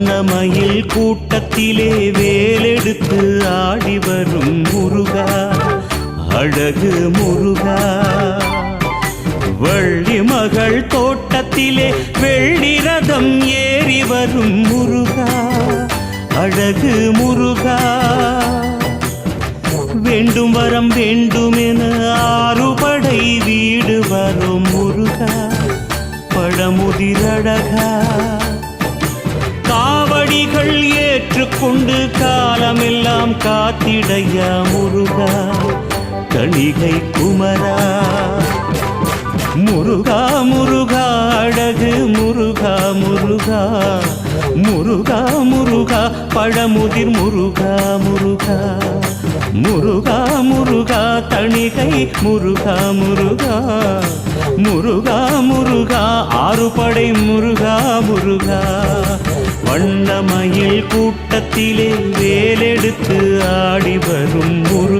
மயில் கூட்டத்திலே வேலெடுத்து ஆடி வரும் முருகா, அழகு முருகா. வள்ளி மகள் தோட்டத்திலே வெள்ளி ரதம் ஏறி வரும் முருகா, அழகு முருகா. வேண்டும் வரம் வேண்டுமென ஆறுபடை வீடு வரும் முருகா, பழமுதிரழகா. காவடிகள் ஏற்றுக்கொண்டு காலமெல்லாம் காத்திடையா முருகா, கணிகை குமரா. முருகா முருகா அழகு முருகா முருகா, முருகா முருகா பழமுதிர் முருகா முருகா, முருகா முருகா தணிகை முருகா முருகா, முருகா முருகா ஆறுபடை முருகா முருகா. வண்ணமயில் கூட்டத்திலே வேலெடுத்து ஆடி வரும்